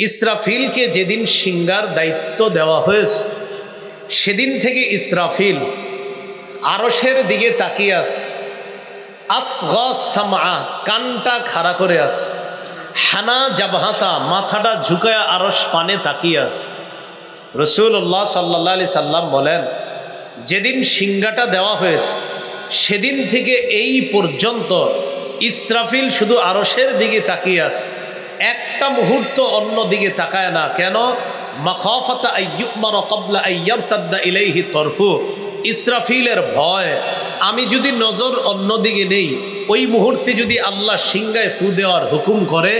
ইসরাফিলকে যেদিন সিংহার দায়িত্ব দেওয়া হয়েছে সেদিন থেকে ইসরাফিল আরশের দিকে তাকিয়ে আছে, আসগা সামআ, কানটা খাড়া করে আছে, হানা জাবহাতা, মাথাটা ঝুঁকায়া আরশ পানে তাকিয়ে আছে। রাসূলুল্লাহ সাল্লাল্লাহু আলাইহি সাল্লাম বলেন, যেদিন সিংহাটা দেওয়া হয়েছে সেদিন থেকে এই পর্যন্ত ইসরাফিল শুধু আরশের দিকে তাকিয়ে আছে, একটা মুহূর্ত অন্য দিকে তাকায় না। কেন? মাখাফাতা আইয়ুমার ক্বাবলা আইয়ারতাদ্দা ইলাইহি তরফু। ইসরাফিলের ভয়, আমি যদি নজর অন্যদিকে নেই, ওই মুহূর্তে যদি আল্লাহ সিংহায় ফু দেওয়ার হুকুম করে,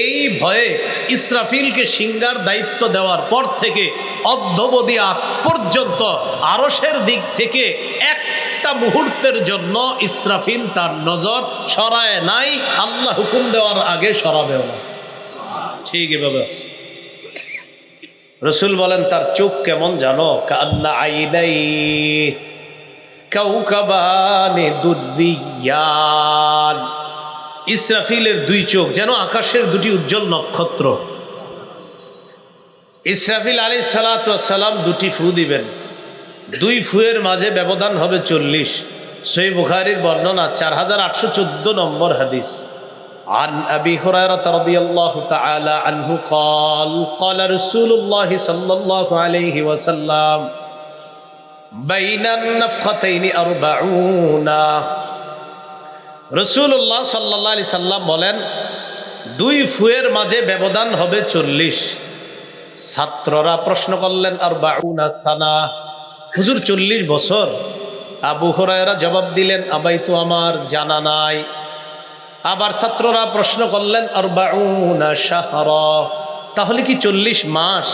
এই ভয়ে ইসরাফিলকে সিংহার দায়িত্ব দেওয়ার পর থেকে অদ্যবধি আজ পর্যন্ত আরশের দিক থেকে একটা মুহূর্তের জন্য ইসরাফিল তার নজর সরায় নাই। আল্লাহ হুকুম দেওয়ার আগে সরাবেও না। ঠিক এভাবে আছে। রসুল বলেন তার চোখ কেমন জানো? কান্না আইনাই কাউকাবানে দুর্রিয়ান। ইসরাফিলের দুই চোখ যেন আকাশের দুটি উজ্জ্বল নক্ষত্র। ইসরাফিল আলাইহিস সালাতু ওয়াস সালাম দুটি ফু দিবেন, দুই ফুয়ের মাঝে ব্যবধান হবে 40। সহিহ বুখারীর বর্ণনা 4814 নম্বর হাদিস। عن أبي هريرة رضي الله تعالى عنه قال قال رسول الله صلى الله عليه وسلم بين النفختين 40। রাসূলুল্লাহ সাল্লাল্লাহু আলাইহি সাল্লাম বলেন, দুই ফুয়ের মাঝে ব্যবধান হবে 40। ছাত্ররা প্রশ্ন করলেন, 40 সানা, হুজুর 40 বছর? আবু হুরায়রা জবাব দিলেন, আবাইতু, আমার জানা নাই। আবার ছাত্ররা প্রশ্ন করলেন, 40 শাহরা, তাহলে কি 40 মাস?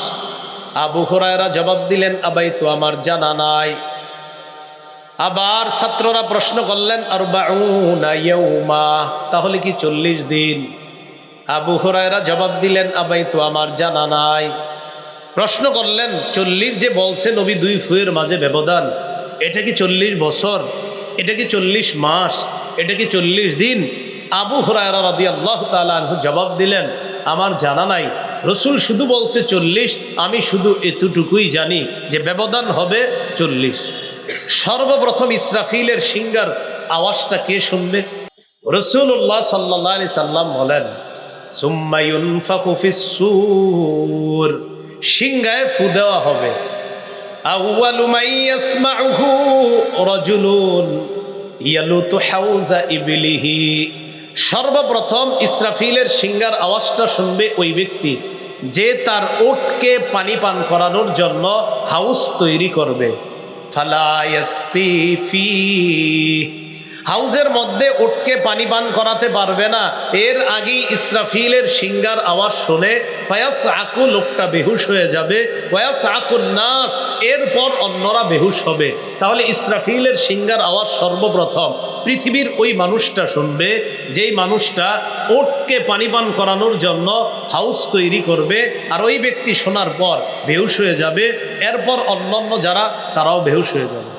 আবু হুরায়রা জবাব দিলেন, আবাইতু, আমার জানা নাই। আবার ছাত্ররা প্রশ্ন করলেন, 40 ইয়াউমা, তাহলে কি 40 দিন? আবু হুরায়রা জবাব দিলেন, আবাইতু, আমার জানা নাই। প্রশ্ন করলেন, 40 যে বলছে নবী, দুই ফুয়ের মাঝে ব্যবধান, এটা কি 40 বছর? এটা কি 40 মাস? এটা কি 40 দিন? আবু হুরায়রা রাদিয়াল্লাহু তাআলা আনহু জবাব দিলেন, আমার জানা নাই। রসুল শুধু বলছে 40, আমি শুধু এতটুকুই জানি যে ব্যবধান হবে 40। সর্বপ্রথম ইসরাফিলের সিংহার আওয়াজটা কে শুনবে? রাসূলুল্লাহ সাল্লাল্লাহু আলাইহি সাল্লাম বলেন, সুম্মা ইউনফাখু ফিস-সূর, সিংহায় ফু দেওয়া হবে। আউয়ালু মান ইয়াসমাউহু রাজুলুন ইয়ালুতু হাউজা ইবলিহি, সর্বপ্রথম ইসরাফিলের সিংহার আওয়াজটা শুনবে ওই ব্যক্তি যে তার ওটকে পানি পান করানোর জন্য হাউস তৈরি করবে। ফালা ইয়াসকি ফি, হাউজের মধ্যে ওটকে পানি পান করাতে পারবে না, এর আগেই ইসরাফিলের সিংহার আওয়াজ শুনে ফায়াসআকু, লোকটা বেহুশ হয়ে যাবে, ওয়ায়াসআকুন নাস, এরপর অন্যরা বেহুশ হবে। তাহলে ইসরাফিলের সিংহার আওয়াজ সর্বপ্রথম পৃথিবীর ওই মানুষটা শুনবে যেই মানুষটা ওটকে পানি পান করানোর জন্য হাউস তৈরি করবে, আর ওই ব্যক্তি শোনার পর বেহুশ হয়ে যাবে, এরপর অন্যান্য যারা তারাও বেহুশ হয়ে যাবে।